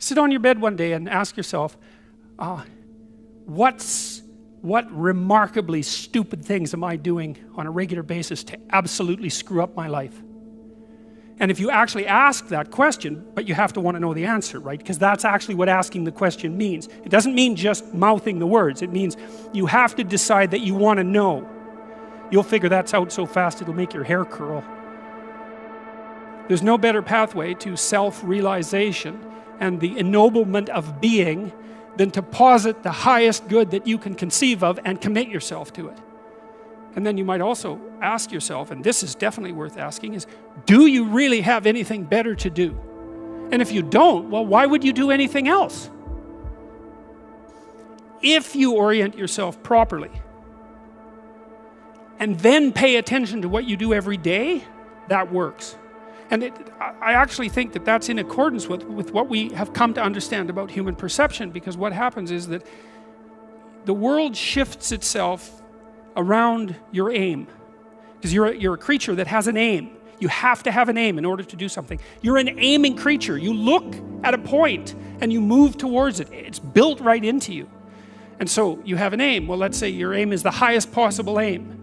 Sit on your bed one day and ask yourself, what remarkably stupid things am I doing on a regular basis to absolutely screw up my life? And if you actually ask that question, but you have to want to know the answer, right? Because that's actually what asking the question means. It doesn't mean just mouthing the words. It means you have to decide that you want to know. You'll figure that's out so fast it'll make your hair curl. There's no better pathway to self-realization and the ennoblement of being than to posit the highest good that you can conceive of and commit yourself to it. And then you might also ask yourself, and this is definitely worth asking, is do you really have anything better to do? And if you don't, well, why would you do anything else? If you orient yourself properly and then pay attention to what you do every day, that works. And I actually think that that's in accordance with what we have come to understand about human perception, because what happens is that the world shifts itself around your aim, because you're a creature that has an aim. You have to have an aim in order to do something. You're an aiming creature. You look at a point and you move towards it. It's built right into you. And so you have an aim. Well, let's say your aim is the highest possible aim.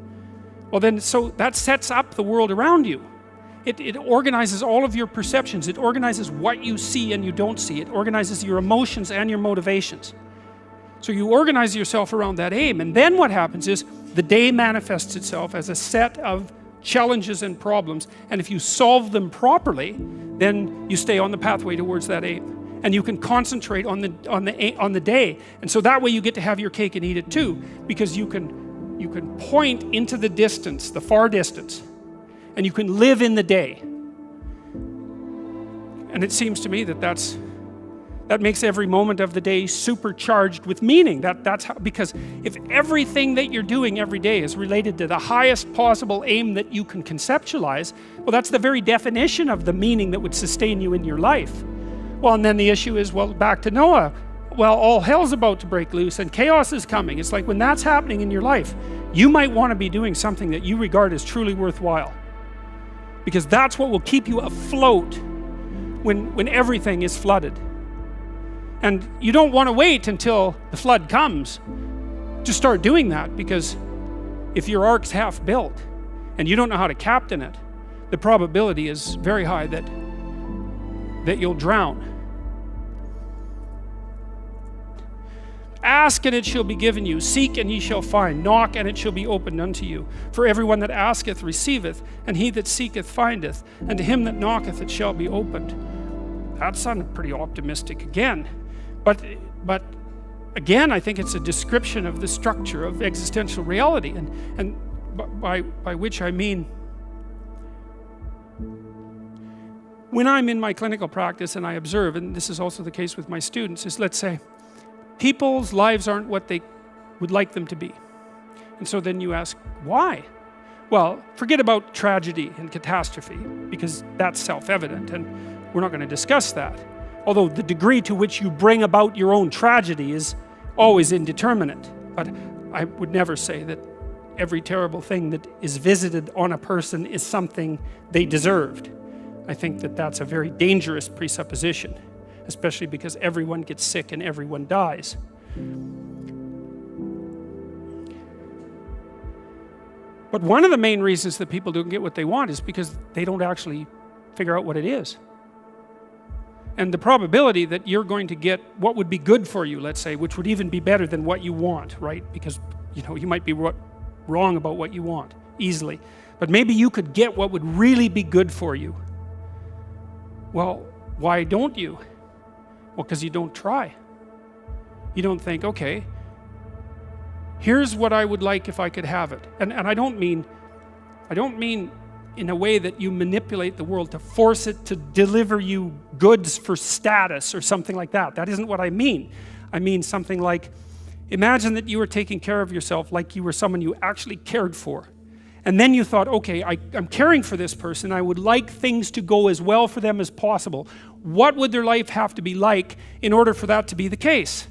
Well then, so that sets up the world around you. It organizes all of your perceptions. It organizes what you see and you don't see. It organizes your emotions and your motivations. So you organize yourself around that aim, and then what happens is the day manifests itself as a set of challenges and problems, and if you solve them properly, then you stay on the pathway towards that aim, and you can concentrate on the day, and so that way you get to have your cake and eat it too, because you can point into the distance, the far distance, and you can live in the day. And it seems to me that that makes every moment of the day supercharged with meaning. That's how, because if everything that you're doing every day is related to the highest possible aim that you can conceptualize, well, that's the very definition of the meaning that would sustain you in your life. Well, and then the issue is, well, back to Noah. Well, all hell's about to break loose and chaos is coming. It's like when that's happening in your life, you might want to be doing something that you regard as truly worthwhile, because that's what will keep you afloat when everything is flooded. And you don't want to wait until the flood comes to start doing that, because if your ark's half built and you don't know how to captain it, the probability is very high that you'll drown. Ask and it shall be given you. Seek and ye shall find. Knock and it shall be opened unto you. For everyone that asketh receiveth, and he that seeketh findeth, and to him that knocketh it shall be opened. That sounded pretty optimistic again. But again, I think it's a description of the structure of existential reality, and by which I mean, when I'm in my clinical practice and I observe, and this is also the case with my students, is, let's say people's lives aren't what they would like them to be, and so then you ask why. Well, forget about tragedy and catastrophe, because that's self-evident and we're not going to discuss that. Although the degree to which you bring about your own tragedy is always indeterminate. But I would never say that every terrible thing that is visited on a person is something they deserved. I think that that's a very dangerous presupposition, especially because everyone gets sick and everyone dies. But one of the main reasons that people don't get what they want is because they don't actually figure out what it is. And the probability that you're going to get what would be good for you, let's say, which would even be better than what you want, right? Because, you might be wrong about what you want easily. But maybe you could get what would really be good for you. Well, why don't you? Well, because you don't try. You don't think, okay, here's what I would like if I could have it. And I don't mean in a way that you manipulate the world to force it to deliver you goods for status or something like that. That isn't what I mean. I mean something like, imagine that you were taking care of yourself like you were someone you actually cared for. And then you thought, okay, I'm caring for this person. I would like things to go as well for them as possible. What would their life have to be like in order for that to be the case?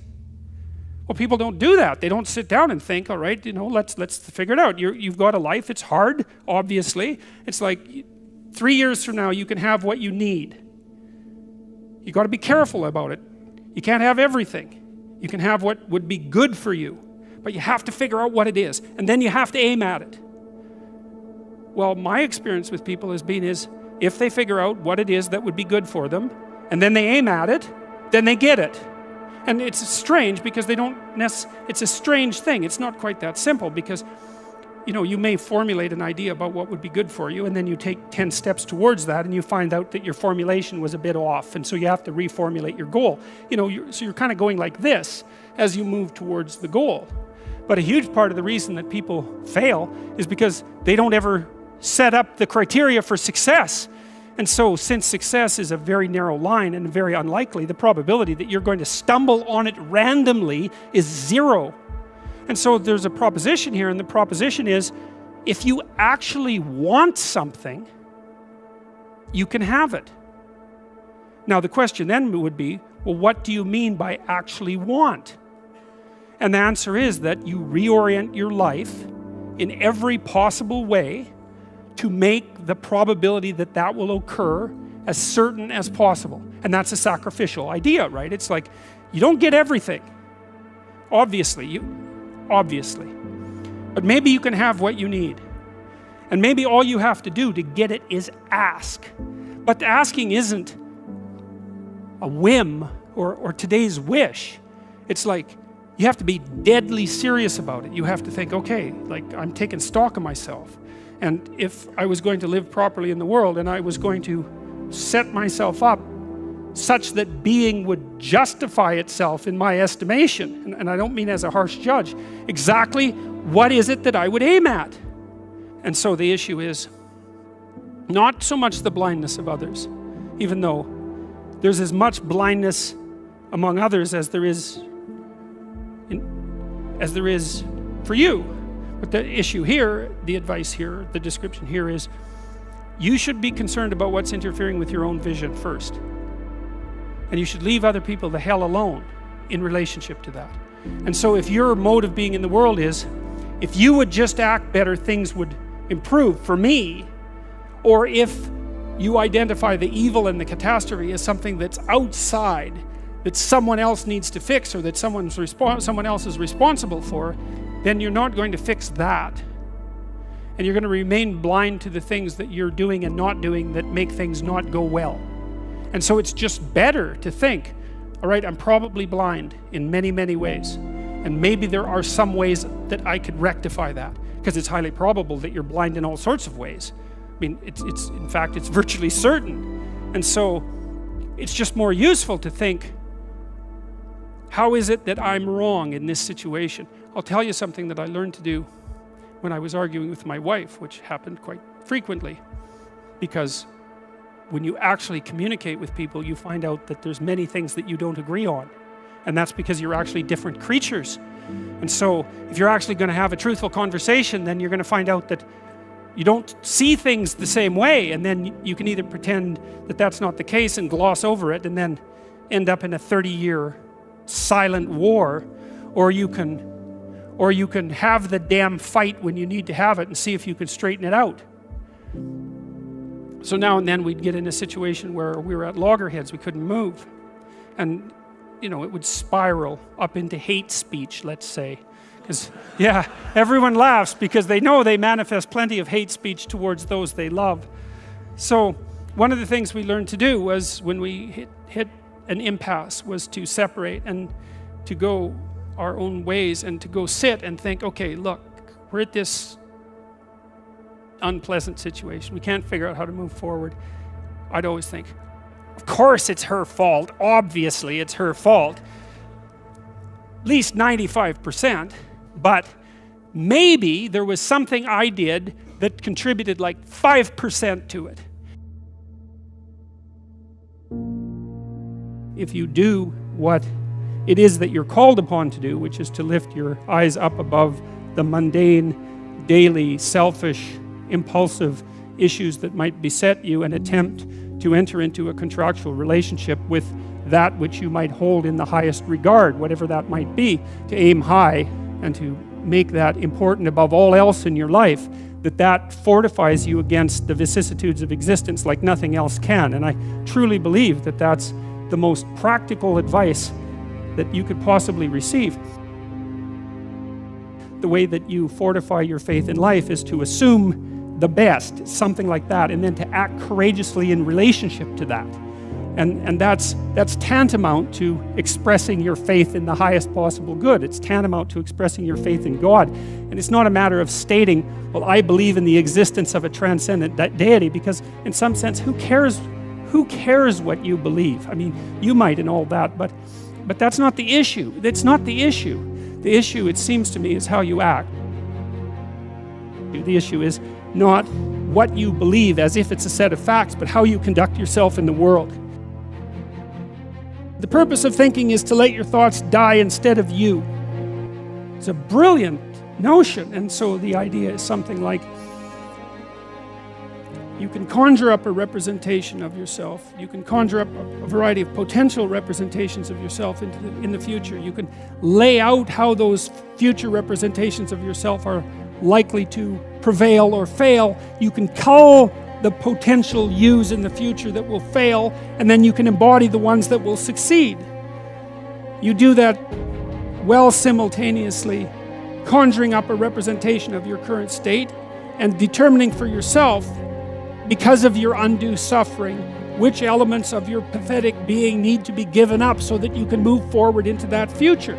Well, people don't do that. They don't sit down and think, all right, let's figure it out. You've got a life. It's hard, obviously. It's like 3 years from now, you can have what you need. You got to be careful about it. You can't have everything. You can have what would be good for you, but you have to figure out what it is, and then you have to aim at it. Well, my experience with people has been if they figure out what it is that would be good for them, and then they aim at it, then they get it. And it's strange because it's a strange thing. It's not quite that simple because, you may formulate an idea about what would be good for you, and then you take 10 steps towards that, and you find out that your formulation was a bit off, and so you have to reformulate your goal. So you're kind of going like this as you move towards the goal. But a huge part of the reason that people fail is because they don't ever set up the criteria for success. And so, since success is a very narrow line and very unlikely, the probability that you're going to stumble on it randomly is 0. And so there's a proposition here, and the proposition is, if you actually want something, you can have it. Now the question then would be, well, what do you mean by actually want? And the answer is that you reorient your life in every possible way to make the probability that that will occur as certain as possible. And that's a sacrificial idea, right? It's like, you don't get everything. Obviously. But maybe you can have what you need. And maybe all you have to do to get it is ask. But the asking isn't a whim or today's wish. It's like, you have to be deadly serious about it. You have to think, okay, like I'm taking stock of myself. And if I was going to live properly in the world and I was going to set myself up such that being would justify itself in my estimation, and I don't mean as a harsh judge, exactly what is it that I would aim at? And so the issue is not so much the blindness of others, even though there's as much blindness among others as there is for you. But the issue here, the advice here, the description here is, you should be concerned about what's interfering with your own vision first. And you should leave other people the hell alone in relationship to that. And so if your mode of being in the world is, if you would just act better, things would improve for me, or if you identify the evil and the catastrophe as something that's outside, that someone else needs to fix, or that someone else is responsible for, then you're not going to fix that. And you're going to remain blind to the things that you're doing and not doing that make things not go well. And so it's just better to think, all right, I'm probably blind in many, many ways. And maybe there are some ways that I could rectify that, because it's highly probable that you're blind in all sorts of ways. I mean, in fact, it's virtually certain. And so it's just more useful to think, how is it that I'm wrong in this situation? I'll tell you something that I learned to do when I was arguing with my wife, which happened quite frequently, because when you actually communicate with people, you find out that there's many things that you don't agree on. And that's because you're actually different creatures. And so if you're actually going to have a truthful conversation, then you're going to find out that you don't see things the same way, and then you can either pretend that that's not the case and gloss over it and then end up in a 30-year silent war, or you can have the damn fight when you need to have it and see if you can straighten it out. So now and then we'd get in a situation where we were at loggerheads, we couldn't move. And, it would spiral up into hate speech, let's say. Because, yeah, everyone laughs because they know they manifest plenty of hate speech towards those they love. So one of the things we learned to do was, when we hit an impasse, was to separate and to go our own ways and to go sit and think, okay, look, we're at this unpleasant situation. We can't figure out how to move forward. I'd always think, of course it's her fault. Obviously it's her fault. At least 95%. But maybe there was something I did that contributed like 5% to it. If you do what it is that you're called upon to do, which is to lift your eyes up above the mundane, daily, selfish, impulsive issues that might beset you, and attempt to enter into a contractual relationship with that which you might hold in the highest regard, whatever that might be, to aim high and to make that important above all else in your life, that fortifies you against the vicissitudes of existence like nothing else can. And I truly believe that that's the most practical advice that you could possibly receive. The way that you fortify your faith in life is to assume the best, something like that, and then to act courageously in relationship to that. And that's tantamount to expressing your faith in the highest possible good. It's tantamount to expressing your faith in God. And it's not a matter of stating, well, I believe in the existence of a transcendent deity, because in some sense, who cares what you believe? I mean, you might and all that, but that's not the issue. That's not the issue. The issue, it seems to me, is how you act. The issue is not what you believe as if it's a set of facts, but how you conduct yourself in the world. The purpose of thinking is to let your thoughts die instead of you. It's a brilliant notion, and so the idea is something like, you can conjure up a representation of yourself. You can conjure up a variety of potential representations of yourself in the future. You can lay out how those future representations of yourself are likely to prevail or fail. You can cull the potential yous in the future that will fail, and then you can embody the ones that will succeed. You do that while simultaneously conjuring up a representation of your current state and determining for yourself, because of your undue suffering, which elements of your pathetic being need to be given up so that you can move forward into that future.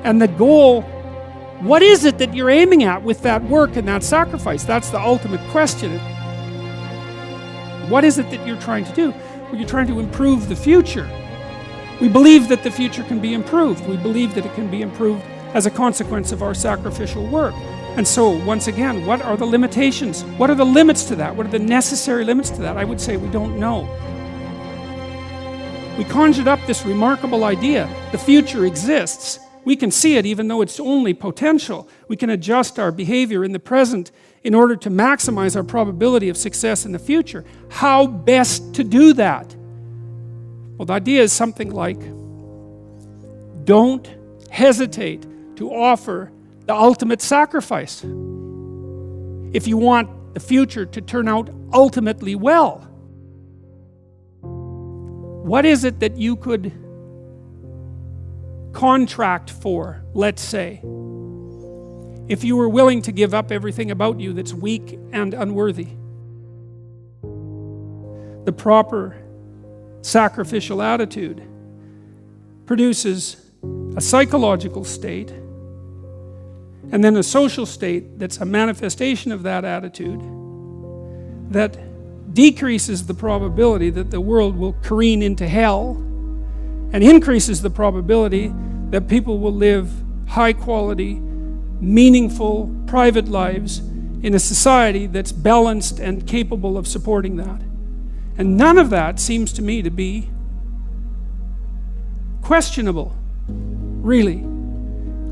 And the goal, what is it that you're aiming at with that work and that sacrifice? That's the ultimate question. What is it that you're trying to do? Well, you're trying to improve the future. We believe that the future can be improved. We believe that it can be improved as a consequence of our sacrificial work. And so, once again, what are the limitations? What are the limits to that? What are the necessary limits to that? I would say we don't know. We conjured up this remarkable idea. The future exists. We can see it even though it's only potential. We can adjust our behavior in the present in order to maximize our probability of success in the future. How best to do that? Well, the idea is something like, don't hesitate to offer the ultimate sacrifice if you want the future to turn out ultimately well. What is it that you could contract for, let's say, if you were willing to give up everything about you that's weak and unworthy? The proper sacrificial attitude produces a psychological state and then a social state that's a manifestation of that attitude that decreases the probability that the world will careen into hell and increases the probability that people will live high quality, meaningful, private lives in a society that's balanced and capable of supporting that. And none of that seems to me to be questionable, really.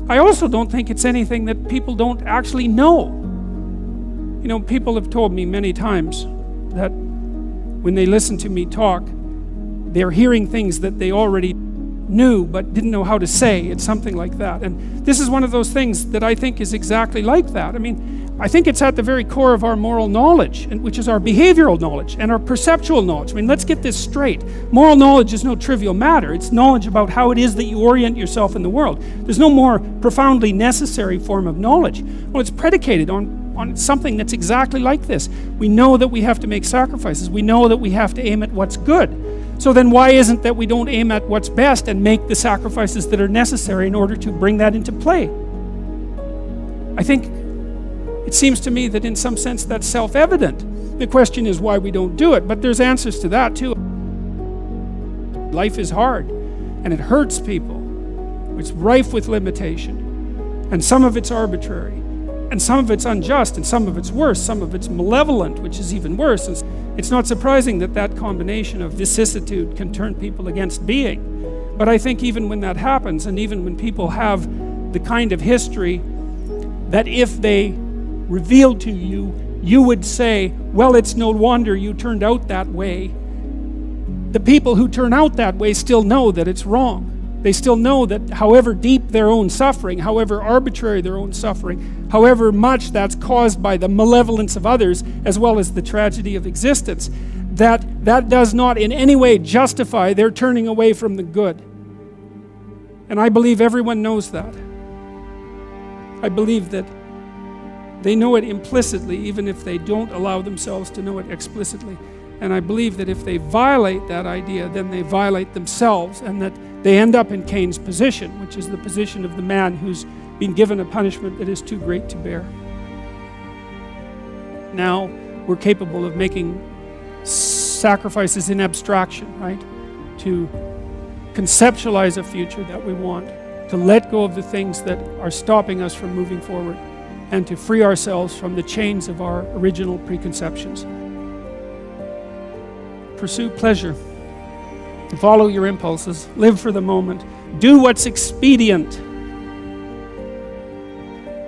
I also don't think it's anything that people don't actually know. You know, people have told me many times that when they listen to me talk, they're hearing things that they already knew but didn't know how to say. It's something like that. And this is one of those things that I think is exactly like that. I mean, I think it's at the very core of our moral knowledge, which is our behavioral knowledge and our perceptual knowledge. I mean, let's get this straight. Moral knowledge is no trivial matter. It's knowledge about how it is that you orient yourself in the world. There's no more profoundly necessary form of knowledge. Well, it's predicated on something that's exactly like this. We know that we have to make sacrifices. We know that we have to aim at what's good. So then why isn't that we don't aim at what's best and make the sacrifices that are necessary in order to bring that into play? I think it seems to me that in some sense that's self-evident. The question is why we don't do it, but there's answers to that too. Life is hard and it hurts people. It's rife with limitation, and some of it's arbitrary, and some of it's unjust, and some of it's worse, some of it's malevolent, which is even worse. And it's not surprising that that combination of vicissitude can turn people against being. But I think even when that happens, and even when people have the kind of history that if they revealed to you, you would say, well, it's no wonder you turned out that way. The people who turn out that way still know that it's wrong. They still know that however deep their own suffering, however arbitrary their own suffering, however much that's caused by the malevolence of others, as well as the tragedy of existence, that does not in any way justify their turning away from the good. And I believe everyone knows that. I believe that they know it implicitly, even if they don't allow themselves to know it explicitly. And I believe that if they violate that idea, then they violate themselves, and that they end up in Cain's position, which is the position of the man who's been given a punishment that is too great to bear. Now we're capable of making sacrifices in abstraction, right? To conceptualize a future that we want, to let go of the things that are stopping us from moving forward, and to free ourselves from the chains of our original preconceptions. Pursue pleasure. Follow your impulses. Live for the moment. Do what's expedient.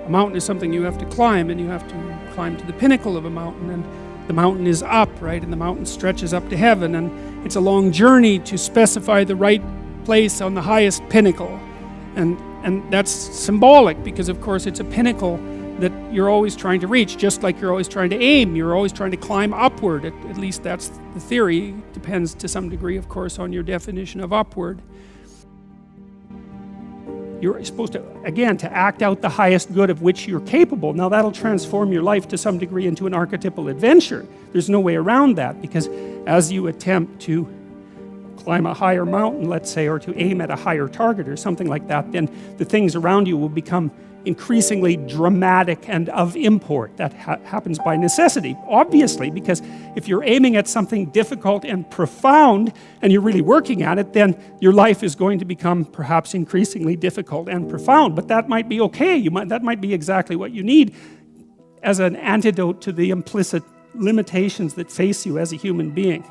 A mountain is something you have to climb, and you have to climb to the pinnacle of a mountain, and the mountain is up, right? And the mountain stretches up to heaven, and it's a long journey to specify the right place on the highest pinnacle. And that's symbolic, because of course it's a pinnacle that you're always trying to reach, just like you're always trying to aim. You're always trying to climb upward. At least that's the theory. It depends to some degree, of course, on your definition of upward. You're supposed to, again, to act out the highest good of which you're capable. Now that'll transform your life to some degree into an archetypal adventure. There's no way around that, because as you attempt to climb a higher mountain, let's say, or to aim at a higher target or something like that, then the things around you will become increasingly dramatic and of import. That happens by necessity, obviously, because if you're aiming at something difficult and profound and you're really working at it, then your life is going to become perhaps increasingly difficult and profound. But that might be okay. That might be exactly what you need as an antidote to the implicit limitations that face you as a human being.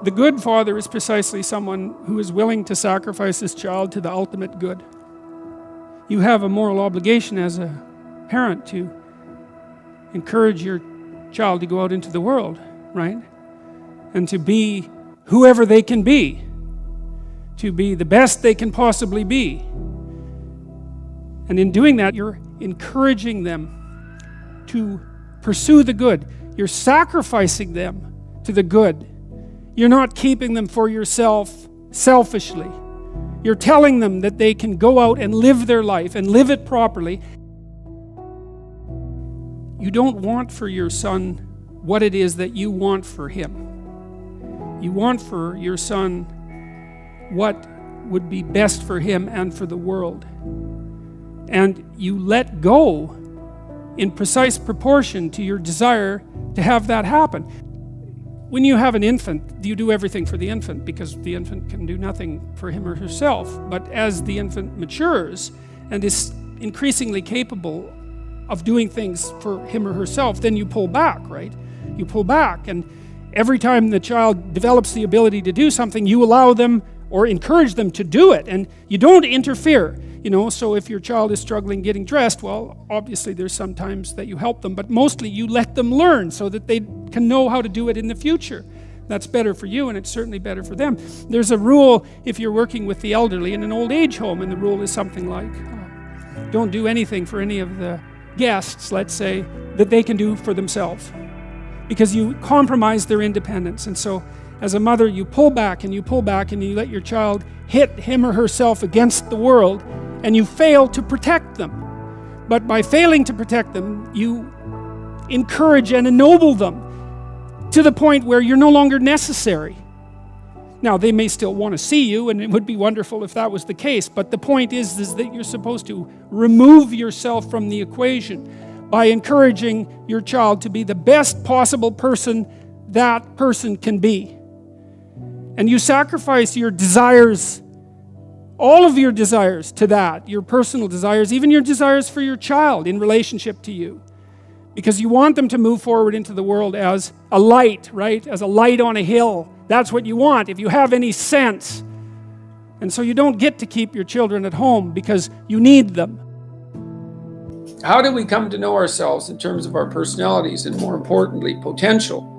The good father is precisely someone who is willing to sacrifice his child to the ultimate good. You have a moral obligation as a parent to encourage your child to go out into the world, right? And to be whoever they can be, to be the best they can possibly be. And in doing that, you're encouraging them to pursue the good. You're sacrificing them to the good. You're not keeping them for yourself selfishly. You're telling them that they can go out and live their life and live it properly. You don't want for your son what it is that you want for him. You want for your son what would be best for him and for the world. And you let go in precise proportion to your desire to have that happen. When you have an infant, you do everything for the infant, because the infant can do nothing for him or herself. But as the infant matures and is increasingly capable of doing things for him or herself, then you pull back, right? You pull back, and every time the child develops the ability to do something, you allow them or encourage them to do it, and you don't interfere. So if your child is struggling getting dressed, well, obviously there's some times that you help them, but mostly you let them learn so that they can know how to do it in the future. That's better for you, and it's certainly better for them. There's a rule if you're working with the elderly in an old age home, and the rule is something like, don't do anything for any of the guests, let's say, that they can do for themselves, because you compromise their independence. And so as a mother, you pull back and you pull back, and you let your child hit him or herself against the world, and you fail to protect them. But by failing to protect them, you encourage and ennoble them to the point where you're no longer necessary. Now, they may still want to see you, and it would be wonderful if that was the case, but the point is that you're supposed to remove yourself from the equation by encouraging your child to be the best possible person that person can be. And you sacrifice your desires, all of your desires, to that, your personal desires, even your desires for your child in relationship to you. Because you want them to move forward into the world as a light, right? As a light on a hill. That's what you want, if you have any sense. And so you don't get to keep your children at home because you need them. How do we come to know ourselves in terms of our personalities and, more importantly, potential?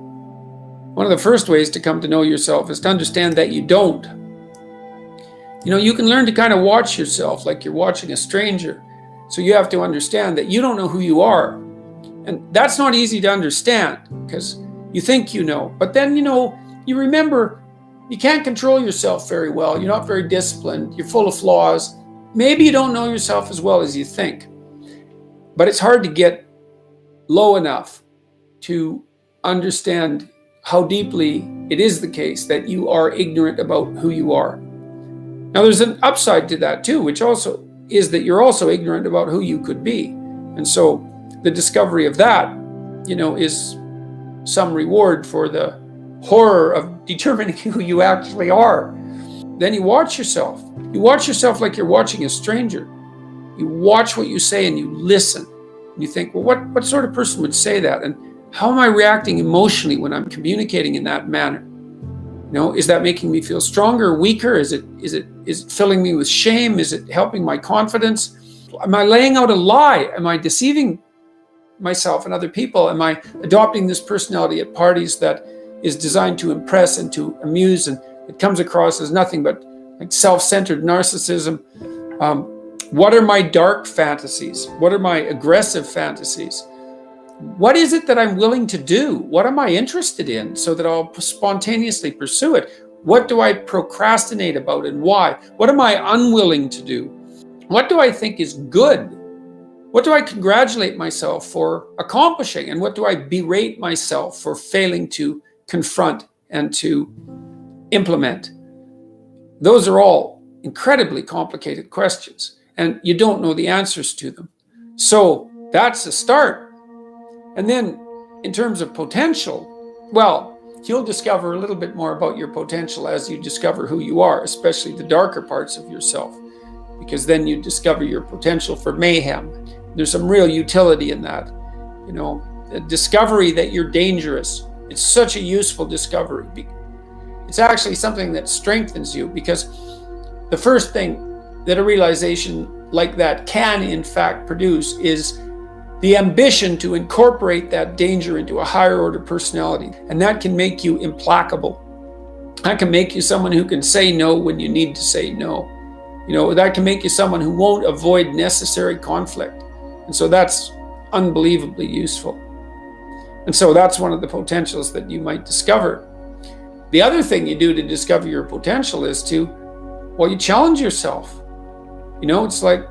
One of the first ways to come to know yourself is to understand that you don't. You can learn to kind of watch yourself like you're watching a stranger. So you have to understand that you don't know who you are. And that's not easy to understand because you think you know. But then, you remember You can't control yourself very well. You're not very disciplined. You're full of flaws. Maybe you don't know yourself as well as you think. But it's hard to get low enough to understand how deeply it is the case that you are ignorant about who you are. Now, there's an upside to that too, which also is that you're also ignorant about who you could be. And so the discovery of that, is some reward for the horror of determining who you actually are. Then you watch yourself. You watch yourself like you're watching a stranger. You watch what you say and you listen. And you think, well, what sort of person would say that? And how am I reacting emotionally when I'm communicating in that manner? Is that making me feel stronger, weaker? Is it filling me with shame? Is it helping my confidence? Am I laying out a lie? Am I deceiving myself and other people? Am I adopting this personality at parties that is designed to impress and to amuse, and it comes across as nothing but like self-centered narcissism? What are my dark fantasies? What are my aggressive fantasies? What is it that I'm willing to do? What am I interested in so that I'll spontaneously pursue it? What do I procrastinate about and why? What am I unwilling to do? What do I think is good? What do I congratulate myself for accomplishing? And what do I berate myself for failing to confront and to implement? Those are all incredibly complicated questions, and you don't know the answers to them. So that's a start. And then in terms of potential, well, you'll discover a little bit more about your potential as you discover who you are, especially the darker parts of yourself, because then you discover your potential for mayhem. There's some real utility in that. The discovery that you're dangerous. It's such a useful discovery. It's actually something that strengthens you, because the first thing that a realization like that can in fact produce is the ambition to incorporate that danger into a higher order personality. And that can make you implacable. That can make you someone who can say no when you need to say no. That can make you someone who won't avoid necessary conflict. And so that's unbelievably useful. And so that's one of the potentials that you might discover. The other thing you do to discover your potential is you challenge yourself. It's like,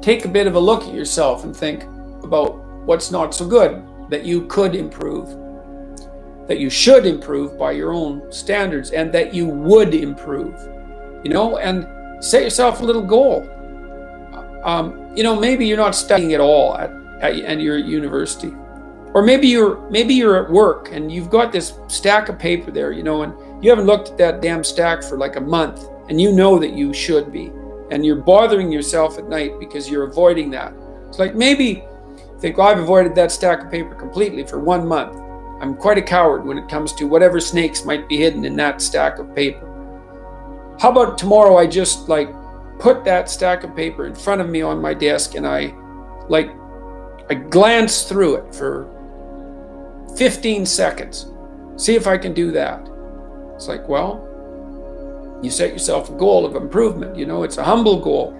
take a bit of a look at yourself and think about what's not so good that you could improve, that you should improve by your own standards, and that you would improve, and set yourself a little goal. Maybe you're not studying at all at your university, or maybe you're at work and you've got this stack of paper there, and you haven't looked at that damn stack for like a month, and you know that you should be, and you're bothering yourself at night because you're avoiding that. It's like, maybe you think, well, I've avoided that stack of paper completely for 1 month. I'm quite a coward when it comes to whatever snakes might be hidden in that stack of paper. How about tomorrow I just put that stack of paper in front of me on my desk, and I glance through it for 15 seconds. See if I can do that. It's like, well, you set yourself a goal of improvement. It's a humble goal.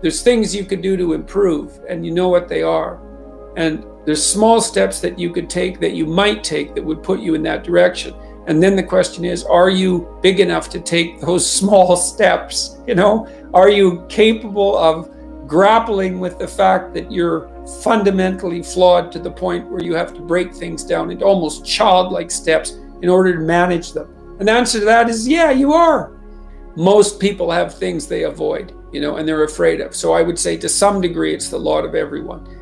There's things you could do to improve, and you know what they are. And there's small steps that you could take, that you might take, that would put you in that direction. And then the question is, are you big enough to take those small steps? Are you capable of grappling with the fact that you're fundamentally flawed to the point where you have to break things down into almost childlike steps in order to manage them? And the answer to that is, yeah, you are. Most people have things they avoid, and they're afraid of. So I would say to some degree, it's the lot of everyone.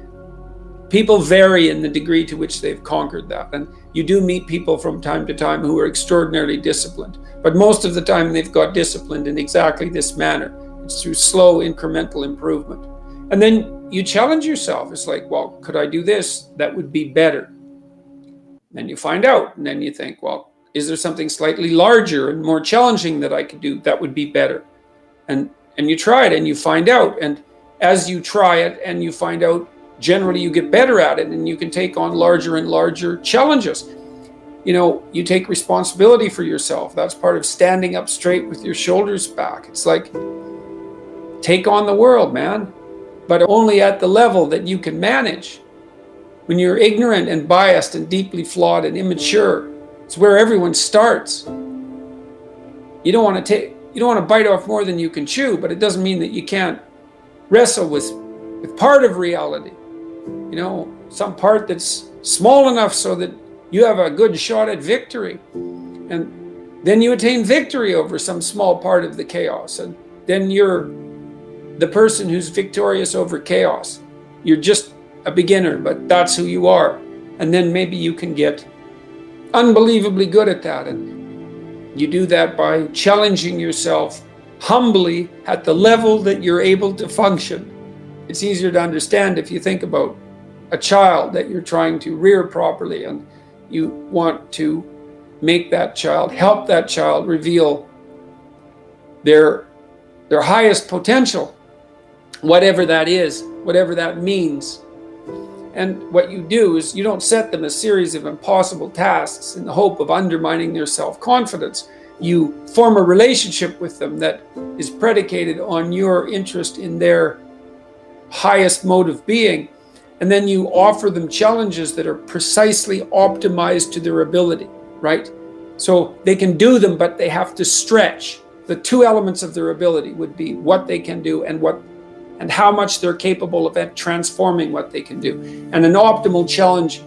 People vary in the degree to which they've conquered that. And you do meet people from time to time who are extraordinarily disciplined. But most of the time they've got disciplined in exactly this manner. It's through slow incremental improvement. And then you challenge yourself. It's like, well, could I do this? That would be better. Then you find out. And then you think, well, is there something slightly larger and more challenging that I could do? That would be better. And you try it and you find out. And as you try it and you find out, generally you get better at it, and you can take on larger and larger challenges. You take responsibility for yourself. That's part of standing up straight with your shoulders back. It's like, take on the world, man, but only at the level that you can manage. When you're ignorant and biased and deeply flawed and immature, It's where everyone starts. You don't want to bite off more than you can chew, but it doesn't mean that you can't wrestle with part of reality. You know, some part that's small enough so that you have a good shot at victory. And then you attain victory over some small part of the chaos. And then you're the person who's victorious over chaos. You're just a beginner, but that's who you are. And then maybe you can get unbelievably good at that. And you do that by challenging yourself humbly at the level that you're able to function. It's easier to understand if you think about a child that you're trying to rear properly, and you want to make that child, help that child reveal their highest potential, whatever that is, whatever that means. And what you do is you don't set them a series of impossible tasks in the hope of undermining their self-confidence. You form a relationship with them that is predicated on your interest in their highest mode of being. And then you offer them challenges that are precisely optimized to their ability, right? So they can do them, but they have to stretch. The two elements of their ability would be what they can do and how much they're capable of transforming what they can do. And an optimal challenge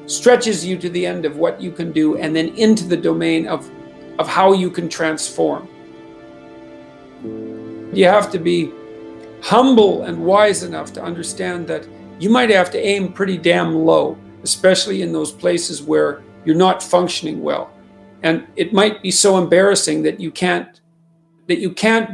stretches you to the end of what you can do and then into the domain of how you can transform. You have to be humble and wise enough to understand that you might have to aim pretty damn low, especially in those places where you're not functioning well. And it might be so embarrassing that you can't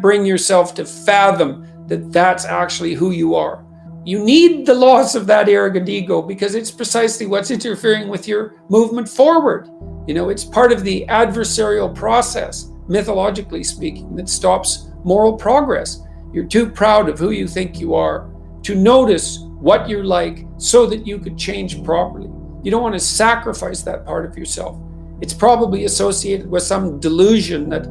bring yourself to fathom that that's actually who you are. You need the loss of that arrogant ego because it's precisely what's interfering with your movement forward. You know, it's part of the adversarial process, mythologically speaking, that stops moral progress. You're too proud of who you think you are to notice what you're like so that you could change properly. You don't want to sacrifice that part of yourself. It's probably associated with some delusion that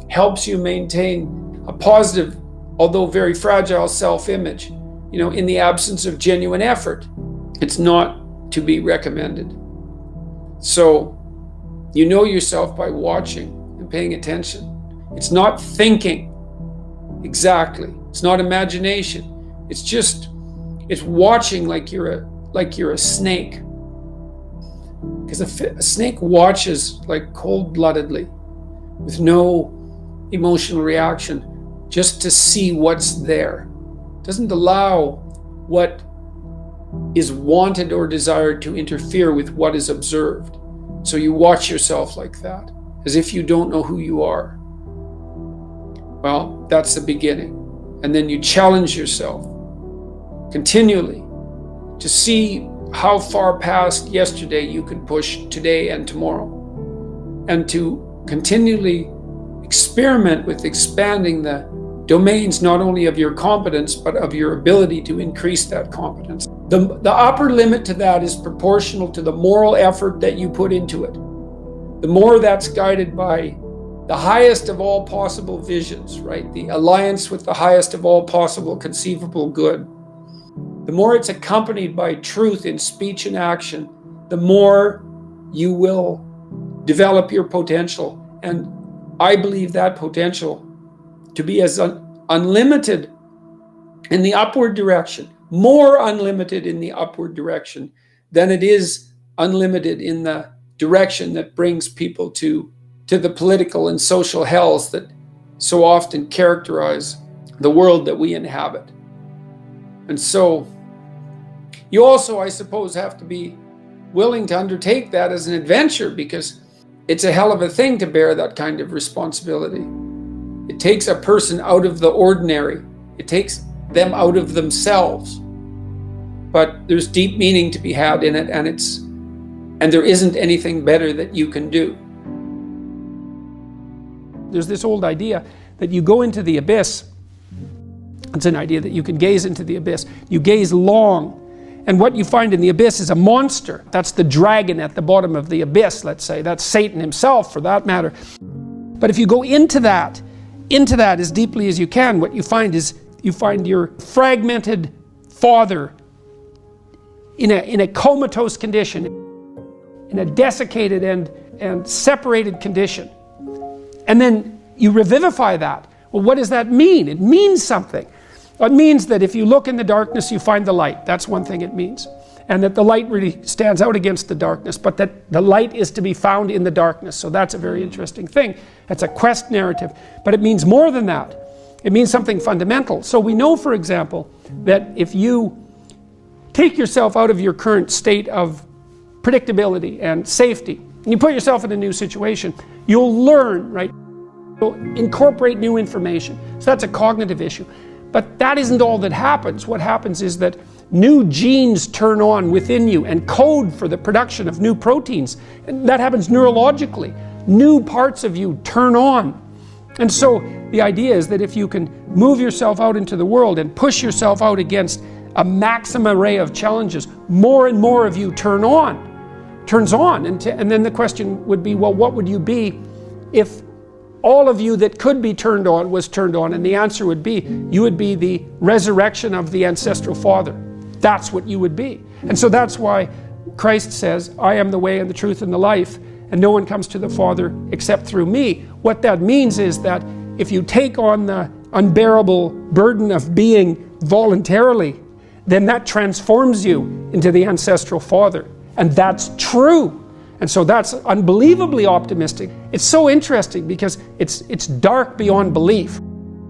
helps you maintain a positive, although very fragile self-image, you know, in the absence of genuine effort. It's not to be recommended. So you know yourself by watching and paying attention. It's not thinking exactly. It's not imagination. It's watching like you're a snake. Because a snake watches like cold-bloodedly with no emotional reaction, just to see what's there. It doesn't allow what is wanted or desired to interfere with what is observed. So you watch yourself like that, as if you don't know who you are. Well, that's the beginning. And then you challenge yourself continually to see how far past yesterday you can push today and tomorrow, and to continually experiment with expanding the domains not only of your competence but of your ability to increase that competence. The upper limit to that is proportional to the moral effort that you put into it. The more that's guided by the highest of all possible visions, right? The alliance with the highest of all possible conceivable good. The more it's accompanied by truth in speech and action, the more you will develop your potential. And I believe that potential to be as unlimited in the upward direction, more unlimited in the upward direction than it is unlimited in the direction that brings people to the political and social hells that so often characterize the world that we inhabit. And so you also, I suppose, have to be willing to undertake that as an adventure, because it's a hell of a thing to bear that kind of responsibility. It takes a person out of the ordinary. It takes them out of themselves. But there's deep meaning to be had in it, and there isn't anything better that you can do. There's this old idea that you go into the abyss. It's an idea that you can gaze into the abyss. You gaze long, and what you find in the abyss is a monster. That's the dragon at the bottom of the abyss, let's say. That's Satan himself, for that matter. But if you go into that as deeply as you can, what you find is you find your fragmented father in a comatose condition, in a desiccated and and separated condition. And then you revivify that. Well, what does that mean? It means something. It means that if you look in the darkness, you find the light. That's one thing it means. And that the light really stands out against the darkness, but that the light is to be found in the darkness. So that's a very interesting thing. That's a quest narrative. But it means more than that. It means something fundamental. So we know, for example, that if you take yourself out of your current state of predictability and safety, and you put yourself in a new situation, you'll learn, right? You'll incorporate new information. So that's a cognitive issue. But that isn't all that happens. What happens is that new genes turn on within you and code for the production of new proteins. And that happens neurologically. New parts of you turn on. And so the idea is that if you can move yourself out into the world and push yourself out against a maximum array of challenges, more and more of you turns on. And then the question would be, well, what would you be if all of you that could be turned on was turned on? And the answer would be, you would be the resurrection of the ancestral father. That's what you would be. And so that's why Christ says, I am the way and the truth and the life, and no one comes to the Father except through me. What that means is that if you take on the unbearable burden of being voluntarily, then that transforms you into the ancestral father. And that's true. And so that's unbelievably optimistic. It's so interesting because it's dark beyond belief.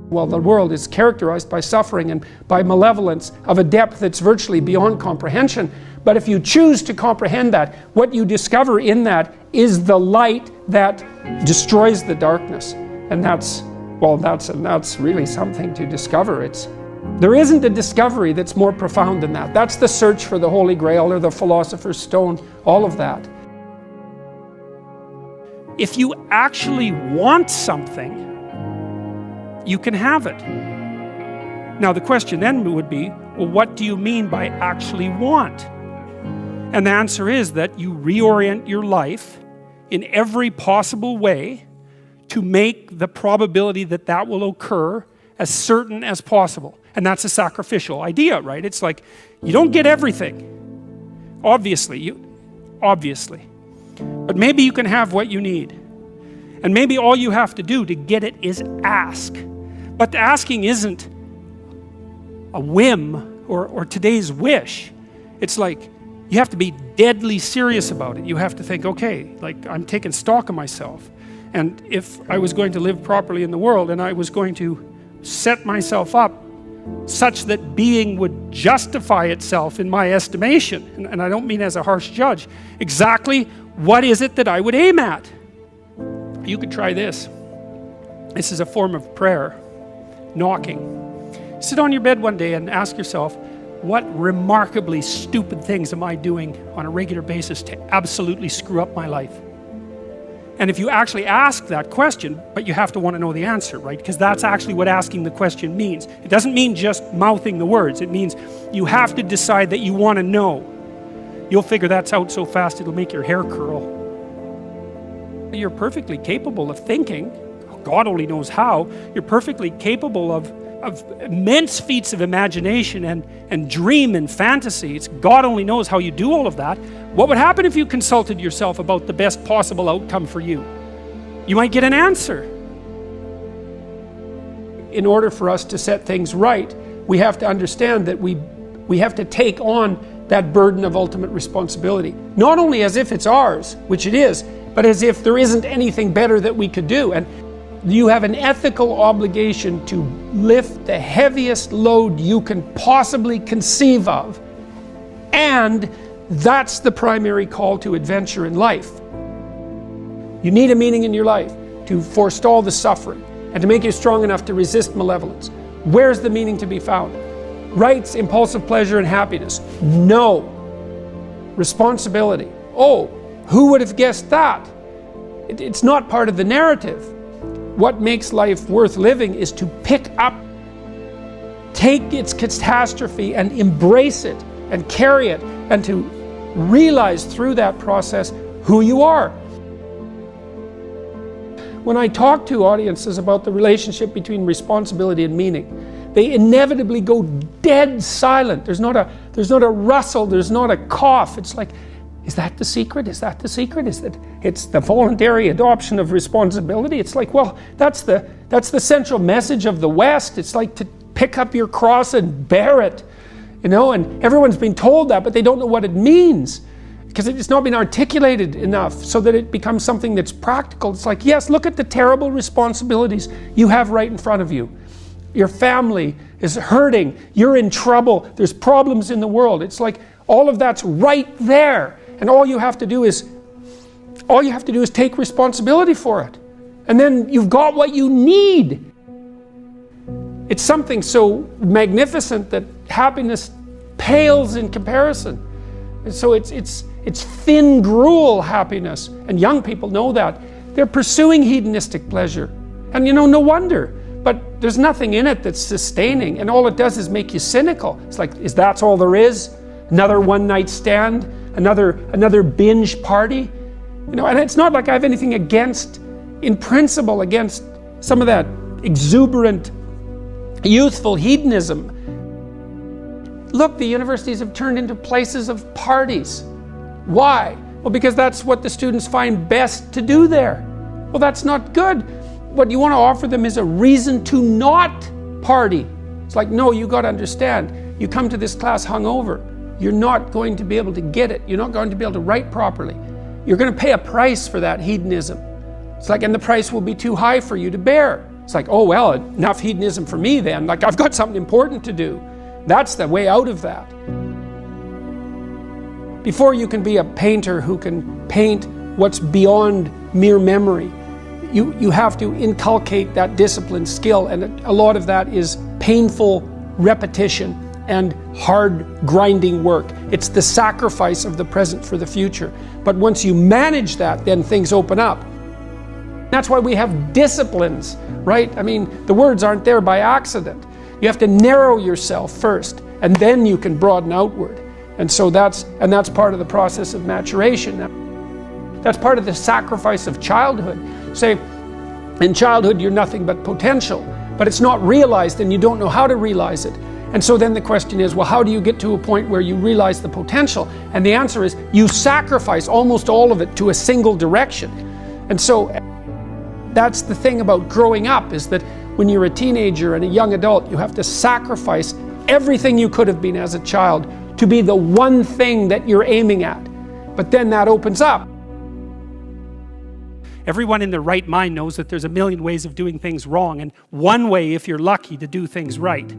Well, the world is characterized by suffering and by malevolence of a depth that's virtually beyond comprehension. But if you choose to comprehend that, what you discover in that is the light that destroys the darkness. And that's really something to discover. There isn't a discovery that's more profound than that. That's the search for the Holy Grail or the Philosopher's Stone, all of that. If you actually want something, you can have it. Now the question then would be, well, what do you mean by actually want? And the answer is that you reorient your life in every possible way to make the probability that that will occur as certain as possible. And that's a sacrificial idea, right? It's like, you don't get everything. Obviously. But maybe you can have what you need. And maybe all you have to do to get it is ask. But asking isn't a whim or today's wish. It's like, you have to be deadly serious about it. You have to think, okay, like I'm taking stock of myself. And if I was going to live properly in the world and I was going to set myself up such that being would justify itself in my estimation, and I don't mean as a harsh judge, exactly what is it that I would aim at? You could try this. This is a form of prayer, knocking. Sit on your bed one day and ask yourself, what remarkably stupid things am I doing on a regular basis to absolutely screw up my life? And if you actually ask that question, but you have to want to know the answer, right? Because that's actually what asking the question means. It doesn't mean just mouthing the words. It means you have to decide that you want to know. You'll figure that's out so fast it'll make your hair curl. You're perfectly capable of thinking. God only knows how. You're perfectly capable of immense feats of imagination and dream and fantasy. It's God only knows how you do all of that. What would happen if you consulted yourself about the best possible outcome for you? You might get an answer. In order for us to set things right, we have to understand that we have to take on that burden of ultimate responsibility. Not only as if it's ours, which it is, but as if there isn't anything better that we could do. And you have an ethical obligation to lift the heaviest load you can possibly conceive of. And that's the primary call to adventure in life. You need a meaning in your life to forestall the suffering and to make you strong enough to resist malevolence. Where's the meaning to be found? Rights, impulsive pleasure, and happiness? No. Responsibility? Oh, who would have guessed that? It's not part of the narrative. What makes life worth living is to pick up, take its catastrophe and embrace it and carry it, and to realize through that process who you are. When I talk to audiences about the relationship between responsibility and meaning, they inevitably go dead silent. There's not a rustle, there's not a cough. It's like Is that the secret? Is that the secret? Is that it's the voluntary adoption of responsibility? It's like, well, that's the central message of the West. It's like to pick up your cross and bear it, you know, and everyone's been told that, but they don't know what it means because it's not been articulated enough so that it becomes something that's practical. It's like, yes, look at the terrible responsibilities you have right in front of you. Your family is hurting. You're in trouble. There's problems in the world. It's like all of that's right there. And all you have to do is take responsibility for it. And then you've got what you need. It's something so magnificent that happiness pales in comparison. And so it's thin gruel happiness. And young people know that. They're pursuing hedonistic pleasure. And you know, no wonder. But there's nothing in it that's sustaining. And all it does is make you cynical. It's like, is that all there is? Another one-night stand? Another binge party? You know, and it's not like I have anything in principle, against some of that exuberant, youthful hedonism. Look, the universities have turned into places of parties. Why? Well, because that's what the students find best to do there. Well, that's not good. What you want to offer them is a reason to not party. It's like, no, you got to understand. You come to this class hungover. You're not going to be able to get it. You're not going to be able to write properly. You're going to pay a price for that hedonism. It's like, and the price will be too high for you to bear. It's like, oh, well, enough hedonism for me then. Like, I've got something important to do. That's the way out of that. Before you can be a painter who can paint what's beyond mere memory, you have to inculcate that discipline, skill, and a lot of that is painful repetition and hard grinding work. It's the sacrifice of the present for the future. But once you manage that, then things open up. That's why we have disciplines, right? I mean, the words aren't there by accident. You have to narrow yourself first, and then you can broaden outward. And so that's part of the process of maturation. That's part of the sacrifice of childhood. Say, in childhood you're nothing but potential, but it's not realized and you don't know how to realize it. And so then the question is, well, how do you get to a point where you realize the potential? And the answer is, you sacrifice almost all of it to a single direction. And so that's the thing about growing up, is that when you're a teenager and a young adult, you have to sacrifice everything you could have been as a child to be the one thing that you're aiming at. But then that opens up. Everyone in their right mind knows that there's a million ways of doing things wrong, and one way, if you're lucky, to do things right.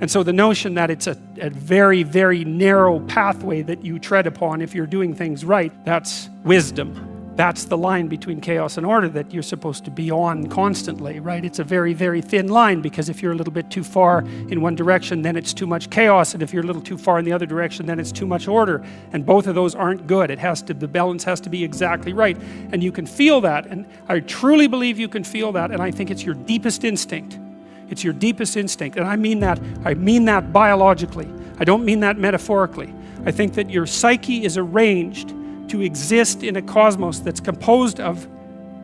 And so the notion that it's a very, very narrow pathway that you tread upon if you're doing things right, that's wisdom. That's the line between chaos and order that you're supposed to be on constantly, right? It's a very, very thin line, because if you're a little bit too far in one direction, then it's too much chaos, and if you're a little too far in the other direction, then it's too much order. And both of those aren't good. The balance has to be exactly right. And you can feel that, and I truly believe you can feel that, and I think it's your deepest instinct. It's your deepest instinct, and I mean that biologically. I don't mean that metaphorically. I think that your psyche is arranged to exist in a cosmos that's composed of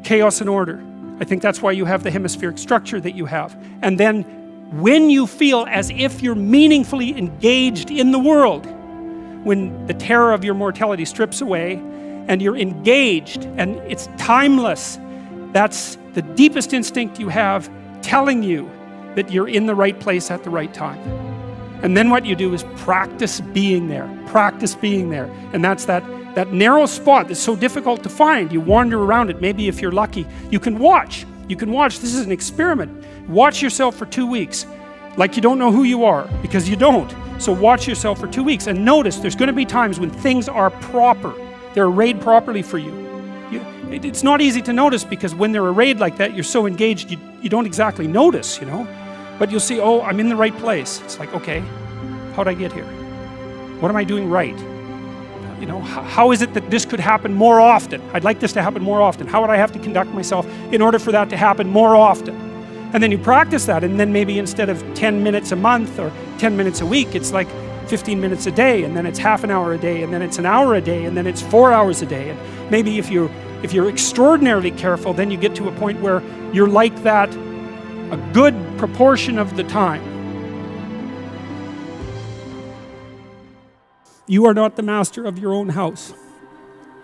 chaos and order. I think that's why you have the hemispheric structure that you have. And then when you feel as if you're meaningfully engaged in the world, when the terror of your mortality strips away and you're engaged and it's timeless, that's the deepest instinct you have telling you that you're in the right place at the right time. And then what you do is practice being there. Practice being there. And that's that narrow spot that's so difficult to find. You wander around it. Maybe if you're lucky, you can watch. This is an experiment. Watch yourself for 2 weeks. Like you don't know who you are, because you don't. So watch yourself for 2 weeks and notice there's going to be times when things are proper. They're arrayed properly for you. It's not easy to notice, because when they're arrayed like that, you're so engaged, you don't exactly notice, you know. But you'll see, oh, I'm in the right place. It's like, okay, how'd I get here? What am I doing right? You know, how is it that this could happen more often? I'd like this to happen more often. How would I have to conduct myself in order for that to happen more often? And then you practice that, and then maybe instead of 10 minutes a month or 10 minutes a week, it's like 15 minutes a day, and then it's half an hour a day, and then it's an hour a day, and then it's 4 hours a day. And maybe if you're extraordinarily careful, then you get to a point where you're like that a good proportion of the time. You are not the master of your own house.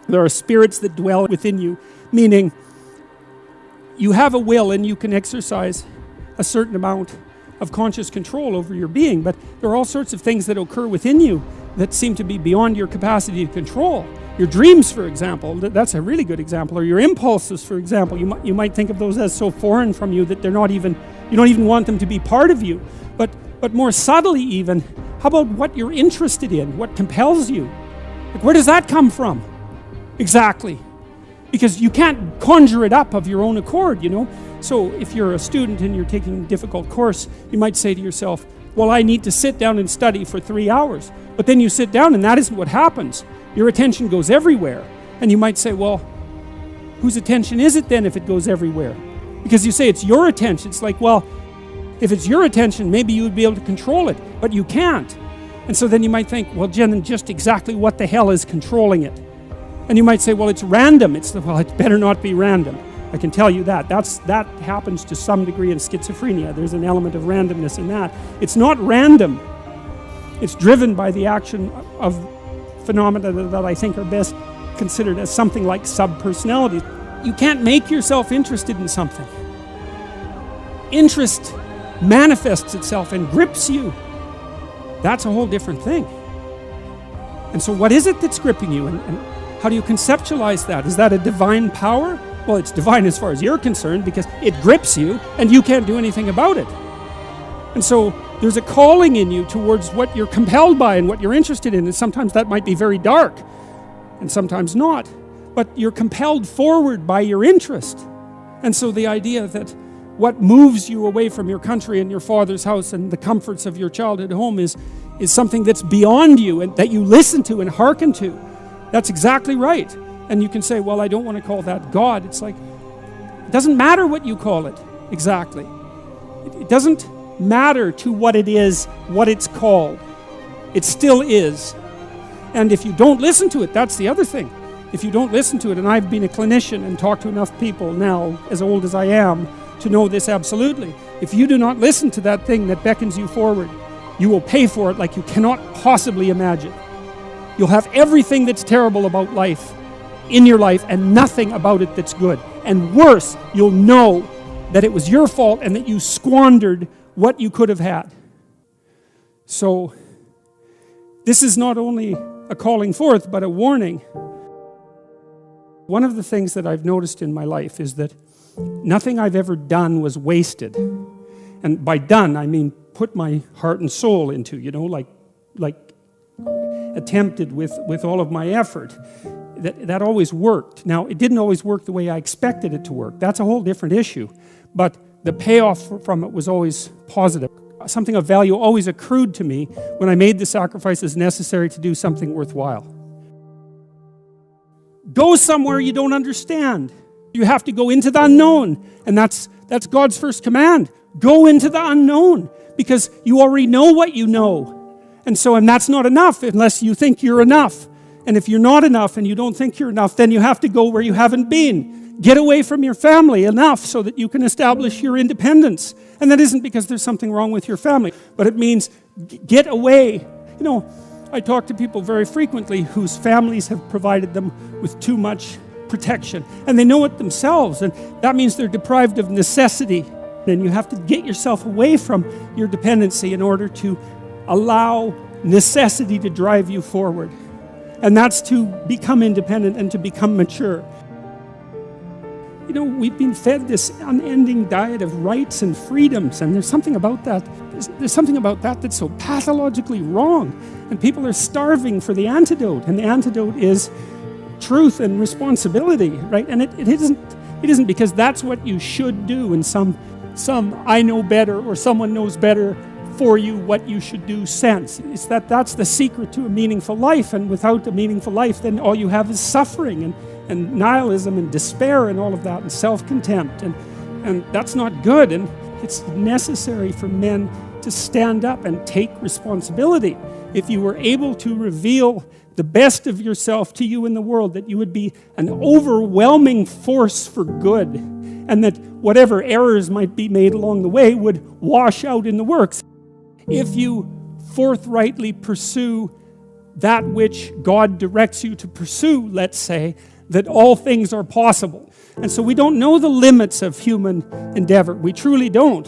There are spirits that dwell within you, meaning you have a will and you can exercise a certain amount of conscious control over your being, but there are all sorts of things that occur within you that seem to be beyond your capacity to control. Your dreams, for example, that's a really good example, or your impulses, for example. You might think of those as so foreign from you that you don't even want them to be part of you. But more subtly even, how about what you're interested in, what compels you? Like, where does that come from? Exactly. Because you can't conjure it up of your own accord, So if you're a student and you're taking a difficult course, you might say to yourself, well, I need to sit down and study for 3 hours. But then you sit down and that isn't what happens. Your attention goes everywhere. And you might say, well, whose attention is it then if it goes everywhere? Because you say it's your attention. It's like, well, if it's your attention, maybe you would be able to control it, but you can't. And so then you might think, well, Jen, then just exactly what the hell is controlling it? And you might say, well, it's random. Well, it better not be random. I can tell you that. That happens to some degree in schizophrenia. There's an element of randomness in that. It's not random. It's driven by the action of phenomena that I think are best considered as something like subpersonalities. You can't make yourself interested in something. Interest manifests itself and grips you. That's a whole different thing. And so what is it that's gripping you? And how do you conceptualize that? Is that a divine power? Well, it's divine as far as you're concerned because it grips you and you can't do anything about it. And so there's a calling in you towards what you're compelled by and what you're interested in. And sometimes that might be very dark and sometimes not. But you're compelled forward by your interest. And so the idea that what moves you away from your country and your father's house and the comforts of your childhood home is something that's beyond you and that you listen to and hearken to. That's exactly right. And you can say, well, I don't want to call that God. It's like, it doesn't matter what you call it exactly. It doesn't matter to what it is, what it's called. It still is. And if you don't listen to it, that's the other thing. If you don't listen to it, and I've been a clinician and talked to enough people now, as old as I am, to know this absolutely. If you do not listen to that thing that beckons you forward, you will pay for it like you cannot possibly imagine. You'll have everything that's terrible about life in your life and nothing about it that's good. And worse, you'll know that it was your fault and that you squandered what you could have had. So, this is not only a calling forth, but a warning. One of the things that I've noticed in my life is that nothing I've ever done was wasted. And by done, I mean put my heart and soul into, like attempted with all of my effort. That always worked. Now, it didn't always work the way I expected it to work. That's a whole different issue. But the payoff from it was always positive. Something of value always accrued to me when I made the sacrifices necessary to do something worthwhile. Go somewhere you don't understand. You have to go into the unknown. And that's God's first command. Go into the unknown. Because you already know what you know. And that's not enough unless you think you're enough. And if you're not enough and you don't think you're enough, then you have to go where you haven't been. Get away from your family enough so that you can establish your independence. And that isn't because there's something wrong with your family, but it means get away. I talk to people very frequently whose families have provided them with too much protection. And they know it themselves, and that means they're deprived of necessity. And you have to get yourself away from your dependency in order to allow necessity to drive you forward. And that's to become independent and to become mature. We've been fed this unending diet of rights and freedoms, and there's something about that. There's something about that that's so pathologically wrong. And people are starving for the antidote, and the antidote is truth and responsibility, right? And it isn't because that's what you should do in some I know better or someone knows better for you what you should do sense. It's that's the secret to a meaningful life, and without a meaningful life, then all you have is suffering and nihilism and despair and all of that and self-contempt, and that's not good. And it's necessary for men to stand up and take responsibility. If you were able to reveal the best of yourself to you in the world, that you would be an overwhelming force for good, and that whatever errors might be made along the way would wash out in the works. If you forthrightly pursue that which God directs you to pursue, let's say, that all things are possible. And so we don't know the limits of human endeavor. We truly don't.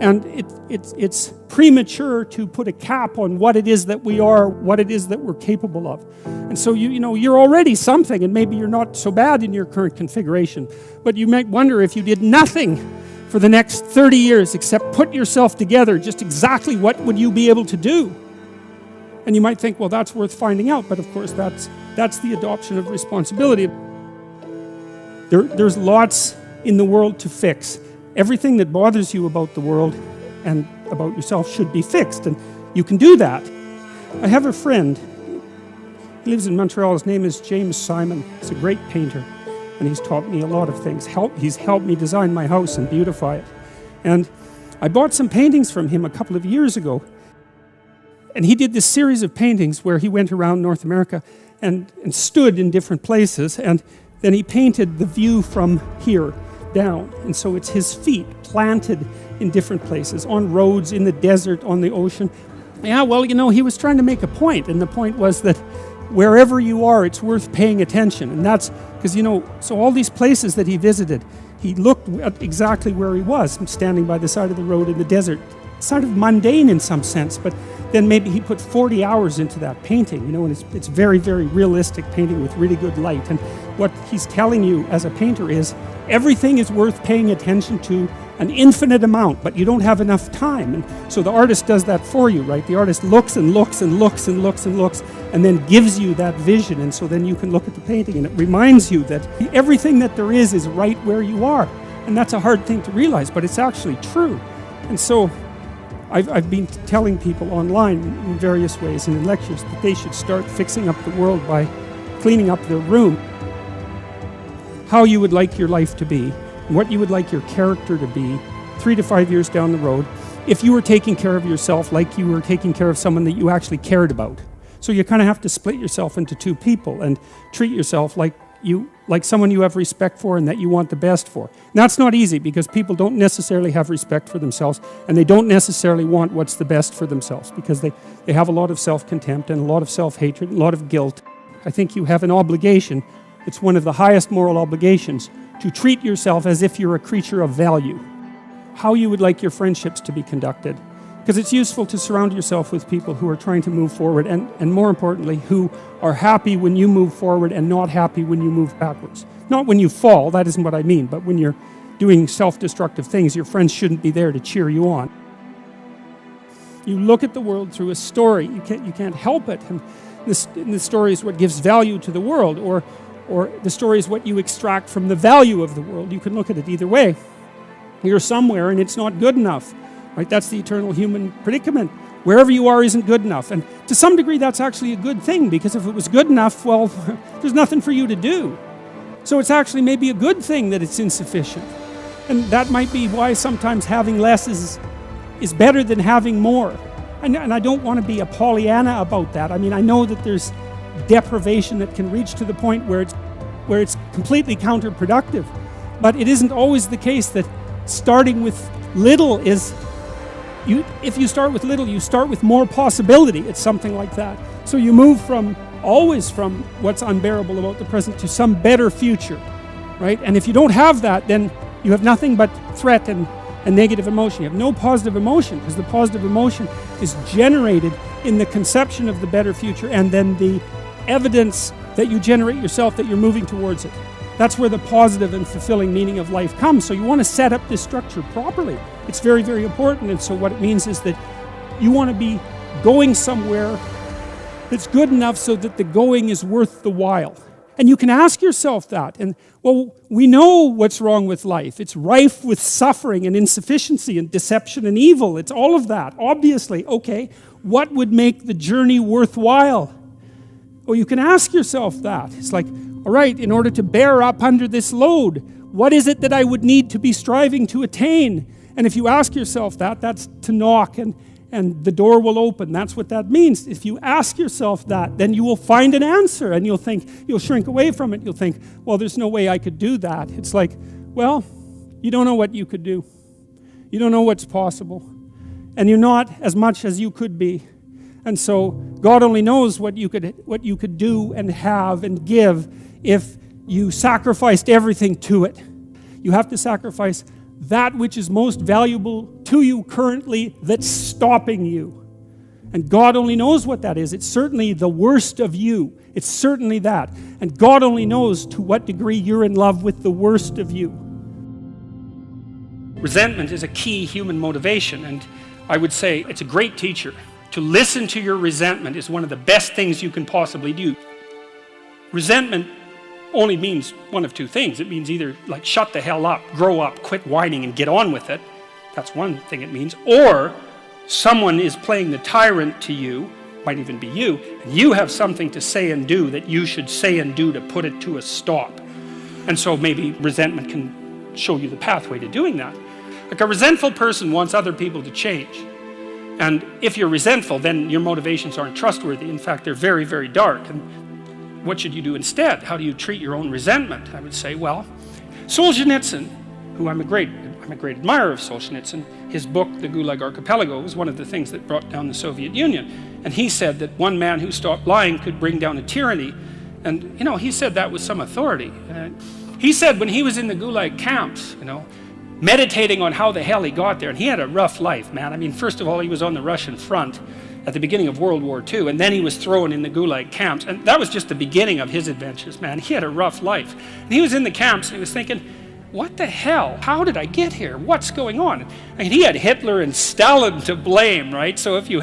And it's premature to put a cap on what it is that we are, what it is that we're capable of. And so you know, you're already something, and maybe you're not so bad in your current configuration. But you might wonder, if you did nothing for the next 30 years except put yourself together, just exactly what would you be able to do? And you might think, well, that's worth finding out. But of course, that's the adoption of responsibility. There's lots in the world to fix. Everything that bothers you about the world and about yourself should be fixed, and you can do that. I have a friend. He lives in Montreal. His name is James Simon. He's a great painter, and he's taught me a lot of things. He's helped me design my house and beautify it. And I bought some paintings from him a couple of years ago. And he did this series of paintings where he went around North America and stood in different places, and then he painted the view from here down. And so it's his feet planted in different places, on roads, in the desert, on the ocean. Yeah, well, you know, he was trying to make a point, and the point was that wherever you are, it's worth paying attention. And that's because, you know, so all these places that he visited, he looked at exactly where he was, standing by the side of the road in the desert. Sort of mundane in some sense, but then maybe he put 40 hours into that painting, you know, and it's very, very realistic painting with really good light. And what he's telling you as a painter is everything is worth paying attention to an infinite amount, but you don't have enough time. And so the artist does that for you, right? The artist looks and looks and looks and looks and looks and then gives you that vision. And so then you can look at the painting and it reminds you that everything that there is right where you are. And that's a hard thing to realize, but it's actually true. And so I've been telling people online in various ways and in lectures that they should start fixing up the world by cleaning up their room. How you would like your life to be, what you would like your character to be 3 to 5 years down the road, if you were taking care of yourself like you were taking care of someone that you actually cared about. So you kind of have to split yourself into two people and treat yourself like someone you have respect for and that you want the best for. And that's not easy, because people don't necessarily have respect for themselves, and they don't necessarily want what's the best for themselves, because they have a lot of self-contempt and a lot of self-hatred and a lot of guilt. I think you have an obligation. It's one of the highest moral obligations to treat yourself as if you're a creature of value. How you would like your friendships to be conducted. Because it's useful to surround yourself with people who are trying to move forward, and more importantly, who are happy when you move forward and not happy when you move backwards. Not when you fall, that isn't what I mean, but when you're doing self-destructive things, your friends shouldn't be there to cheer you on. You look at the world through a story. You can't help it. And the story is what gives value to the world, or the story is what you extract from the value of the world. You can look at it either way. You're somewhere and it's not good enough. Right? That's the eternal human predicament. Wherever you are isn't good enough. And to some degree, that's actually a good thing, because if it was good enough, well, there's nothing for you to do. So it's actually maybe a good thing that it's insufficient. And that might be why sometimes having less is better than having more. And I don't want to be a Pollyanna about that. I mean, I know that there's deprivation that can reach to the point where it's completely counterproductive. But it isn't always the case that starting with little is... If you start with little, you start with more possibility. It's something like that. So you move always from what's unbearable about the present to some better future, right? And if you don't have that, then you have nothing but threat and negative emotion. You have no positive emotion, because the positive emotion is generated in the conception of the better future and then the evidence that you generate yourself that you're moving towards it. That's where the positive and fulfilling meaning of life comes. So you want to set up this structure properly. It's very, very important. And so what it means is that you want to be going somewhere that's good enough so that the going is worth the while. And you can ask yourself that. And, well, we know what's wrong with life. It's rife with suffering and insufficiency and deception and evil. It's all of that, obviously. Okay, what would make the journey worthwhile? Well, you can ask yourself that. It's like, all right, in order to bear up under this load, what is it that I would need to be striving to attain? And if you ask yourself that, that's to knock and the door will open. That's what that means. If you ask yourself that, then you will find an answer, and you'll shrink away from it. You'll think, well, there's no way I could do that. It's like, well, you don't know what you could do. You don't know what's possible. And you're not as much as you could be. And so God only knows what you could do and have and give if you sacrificed everything to it. You have to sacrifice that which is most valuable to you currently that's stopping you. And God only knows what that is. It's certainly the worst of you. It's certainly that. And God only knows to what degree you're in love with the worst of you. Resentment is a key human motivation, and I would say it's a great teacher. To listen to your resentment is one of the best things you can possibly do. Resentment only means one of two things. It means either like shut the hell up, grow up, quit whining and get on with it. That's one thing it means. Or someone is playing the tyrant to you, might even be you, and you have something to say and do that you should say and do to put it to a stop. And so maybe resentment can show you the pathway to doing that. Like a resentful person wants other people to change. And if you're resentful, then your motivations aren't trustworthy. In fact, they're very, very dark. And what should you do instead? How do you treat your own resentment? I would say, well, Solzhenitsyn, who I'm a great admirer of Solzhenitsyn, his book, The Gulag Archipelago, was one of the things that brought down the Soviet Union. And he said that one man who stopped lying could bring down a tyranny. And, you know, he said that with some authority. He said when he was in the Gulag camps, you know, meditating on how the hell he got there, and he had a rough life, man. I mean, first of all, he was on the Russian front at the beginning of World War II, and then he was thrown in the Gulag camps, and that was just the beginning of his adventures, man. He had a rough life. And he was in the camps, and he was thinking, what the hell? How did I get here? What's going on? I mean, he had Hitler and Stalin to blame, right? So if you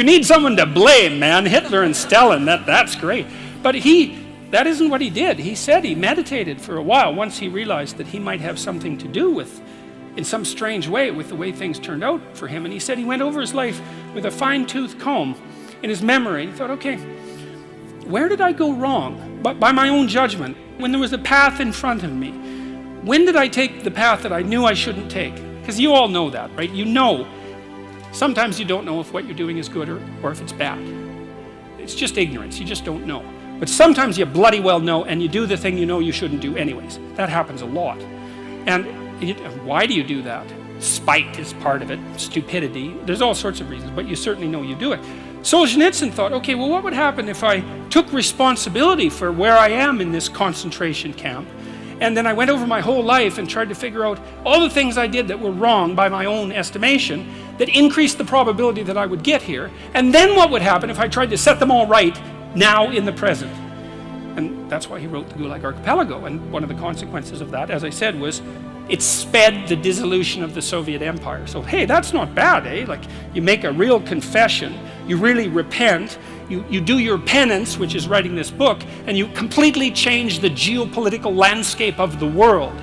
need someone to blame, man, Hitler and Stalin, that's great. But that isn't what he did. He said he meditated for a while once he realized that he might have something to do with, in some strange way, with the way things turned out for him. And he said he went over his life with a fine-tooth comb in his memory. He thought, okay, where did I go wrong? But by my own judgment, when there was a path in front of me, when did I take the path that I knew I shouldn't take? Because you all know that, right? You know. Sometimes you don't know if what you're doing is good or if it's bad. It's just ignorance. You just don't know. But sometimes you bloody well know, and you do the thing you know you shouldn't do anyways. That happens a lot. And why do you do that? Spite is part of it. Stupidity. There's all sorts of reasons, but you certainly know you do it. Solzhenitsyn thought, okay, well, what would happen if I took responsibility for where I am in this concentration camp? And then I went over my whole life and tried to figure out all the things I did that were wrong by my own estimation that increased the probability that I would get here. And then what would happen if I tried to set them all right now in the present? And that's why he wrote the Gulag Archipelago. And one of the consequences of that, as I said, was it sped the dissolution of the Soviet Empire. So, hey, that's not bad, eh? Like, you make a real confession, you really repent, you do your penance, which is writing this book, and you completely change the geopolitical landscape of the world.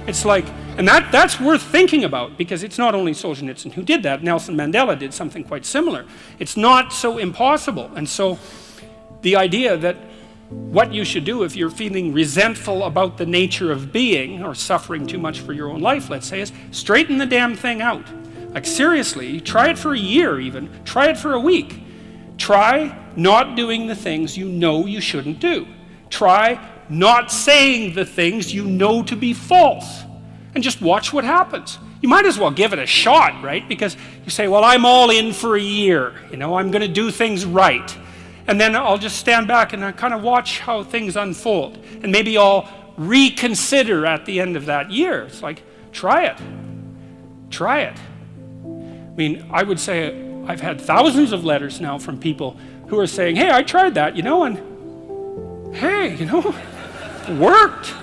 It's like, and that's worth thinking about, because it's not only Solzhenitsyn who did that. Nelson Mandela did something quite similar. It's not so impossible. And so the idea that what you should do if you're feeling resentful about the nature of being, or suffering too much for your own life, let's say, is straighten the damn thing out. Like, seriously, try it for a year even. Try it for a week. Try not doing the things you know you shouldn't do. Try not saying the things you know to be false. And just watch what happens. You might as well give it a shot, right? Because you say, well, I'm all in for a year. You know, I'm going to do things right. And then I'll just stand back and I kind of watch how things unfold. And maybe I'll reconsider at the end of that year. It's like, try it. Try it. I mean, I would say I've had thousands of letters now from people who are saying, hey, I tried that, you know, and hey, you know, it worked.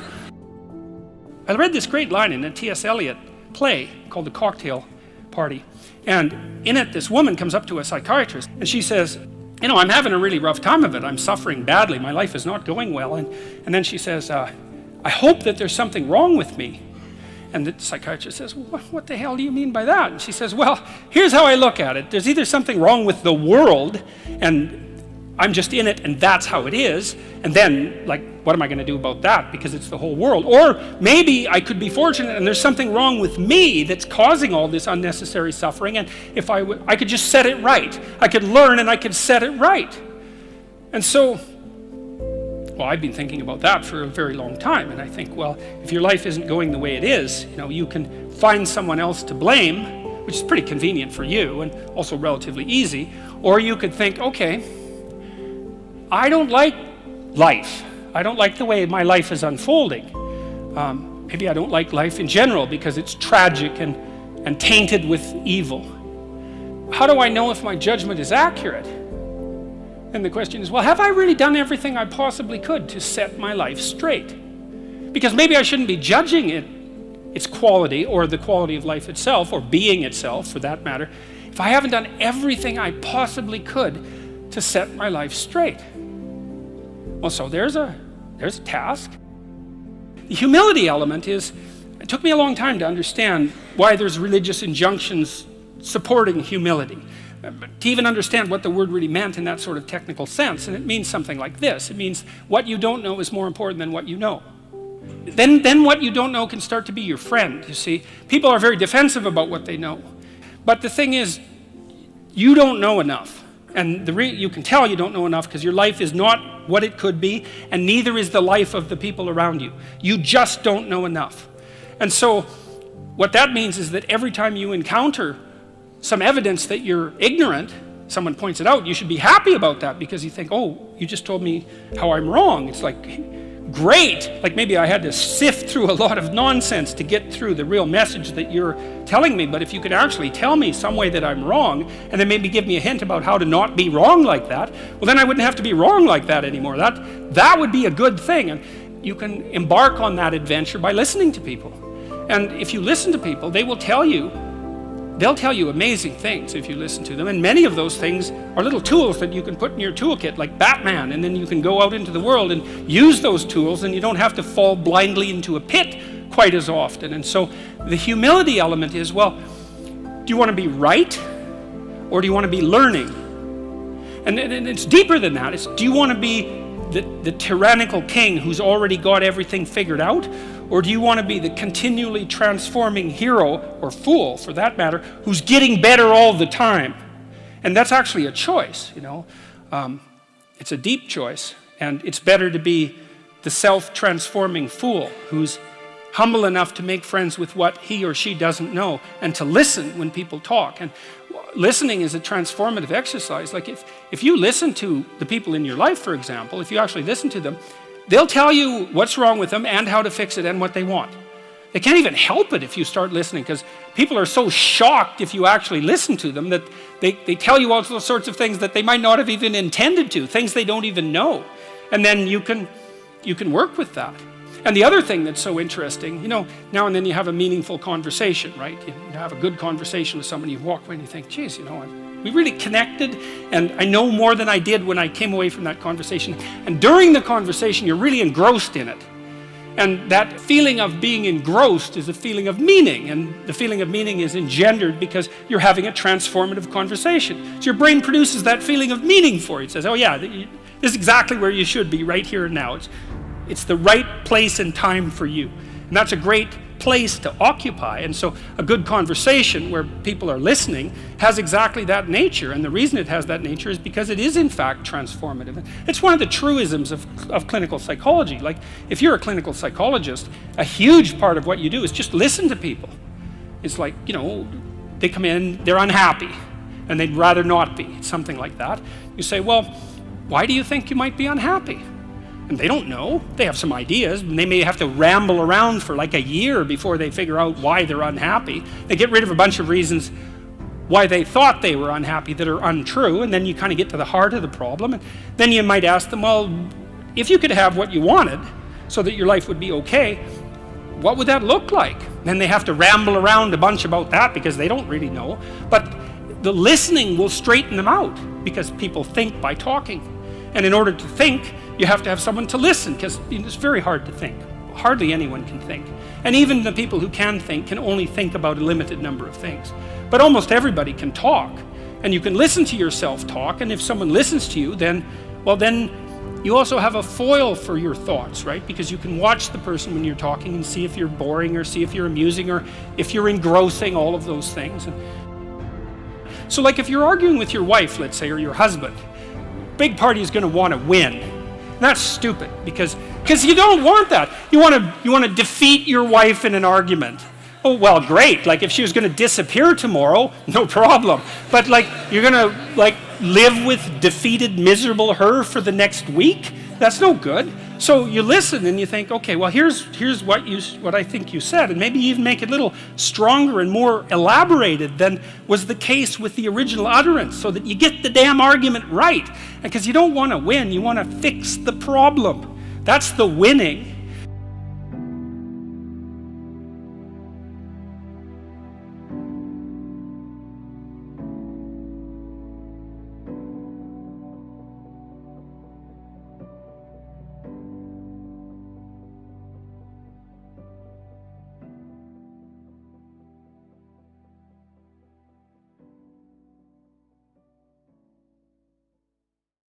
I read this great line in a T.S. Eliot play called The Cocktail Party. And in it, this woman comes up to a psychiatrist and she says, you know, I'm having a really rough time of it. I'm suffering badly. My life is not going well. And then she says, I hope that there's something wrong with me. And the psychiatrist says, well, what the hell do you mean by that? And she says, well, here's how I look at it. There's either something wrong with the world, and I'm just in it, and that's how it is. And then, like, what am I going to do about that? Because it's the whole world. Or maybe I could be fortunate, and there's something wrong with me that's causing all this unnecessary suffering. And if I could just set it right. I could learn, and I could set it right. And so, well, I've been thinking about that for a very long time, and I think, well, if your life isn't going the way it is, you know, you can find someone else to blame which is pretty convenient for you and also relatively easy. Or you could think, okay, I don't like life. I don't like the way my life is unfolding. Maybe I don't like life in general because it's tragic and tainted with evil. How do I know if my judgment is accurate? And the question is, well, have I really done everything I possibly could to set my life straight? Because maybe I shouldn't be judging its quality or the quality of life itself or being itself for that matter if I haven't done everything I possibly could to set my life straight. Well, so there's a task. The humility element is, it took me a long time to understand why there's religious injunctions supporting humility, to even understand what the word really meant in that sort of technical sense. And it means something like this. It means what you don't know is more important than what you know. Then what you don't know can start to be your friend, you see. People are very defensive about what they know. But the thing is, you don't know enough. And you can tell you don't know enough because your life is not what it could be, and neither is the life of the people around you. You just don't know enough. And so what that means is that every time you encounter some evidence that you're ignorant, someone points it out, you should be happy about that because you think, oh, you just told me how I'm wrong. It's like, great. Like maybe I had to sift through a lot of nonsense to get through the real message that you're telling me, but if you could actually tell me some way that I'm wrong and then maybe give me a hint about how to not be wrong like that, well then I wouldn't have to be wrong like that anymore. That would be a good thing, and you can embark on that adventure by listening to people. And if you listen to people, they'll tell you amazing things if you listen to them, and many of those things are little tools that you can put in your toolkit like Batman, and then you can go out into the world and use those tools, and you don't have to fall blindly into a pit quite as often. And so the humility element is, well, do you want to be right or do you want to be learning? And it's deeper than that. It's, do you want to be the tyrannical king who's already got everything figured out, or do you want to be the continually transforming hero, or fool for that matter, who's getting better all the time? And that's actually a choice, you know. It's a deep choice, and it's better to be the self-transforming fool who's humble enough to make friends with what he or she doesn't know and to listen when people talk. And listening is a transformative exercise. Like if you listen to the people in your life, for example, if you actually listen to them, they'll tell you what's wrong with them and how to fix it and what they want. They can't even help it if you start listening, because people are so shocked if you actually listen to them that they tell you all sorts of things that they might not have even intended to, things they don't even know. And then you can work with that. And the other thing that's so interesting, you know, now and then you have a meaningful conversation, right? You have a good conversation with someone, you walk away and you think, geez, you know, we really connected, and I know more than I did when I came away from that conversation. And during the conversation, you're really engrossed in it. And that feeling of being engrossed is a feeling of meaning, and the feeling of meaning is engendered because you're having a transformative conversation. So your brain produces that feeling of meaning for you. It says, oh yeah, this is exactly where you should be right here and now. It's the right place and time for you. And that's a great place to occupy. And so a good conversation where people are listening has exactly that nature. And the reason it has that nature is because it is in fact transformative. It's one of the truisms of clinical psychology. Like if you're a clinical psychologist, a huge part of what you do is just listen to people. It's like, you know, they come in, they're unhappy, and they'd rather not be, something like that. You say, well, why do you think you might be unhappy? And they don't know. They have some ideas, and they may have to ramble around for like a year before they figure out why they're unhappy. They get rid of a bunch of reasons why they thought they were unhappy that are untrue, and then you kind of get to the heart of the problem. And then you might ask them, well, if you could have what you wanted so that your life would be okay, what would that look like? Then they have to ramble around a bunch about that because they don't really know. But the listening will straighten them out, because people think by talking. And in order to think, you have to have someone to listen, because it's very hard to think. Hardly anyone can think. And even the people who can think can only think about a limited number of things. But almost everybody can talk. And you can listen to yourself talk, and if someone listens to you, then you also have a foil for your thoughts, right? Because you can watch the person when you're talking and see if you're boring or see if you're amusing or if you're engrossing, all of those things. So like if you're arguing with your wife, let's say, or your husband, big party is going to want to win. That's stupid, because you don't want that. You want to defeat your wife in an argument. oh, well, great. Like if she was going to disappear tomorrow, no problem. But like you're going to like live with defeated, miserable her for the next week? That's no good. So you listen and you think, okay, well, here's what I think you said, and maybe even make it a little stronger and more elaborated than was the case with the original utterance, so that you get the damn argument right. Because you don't want to win, you want to fix the problem. That's the winning.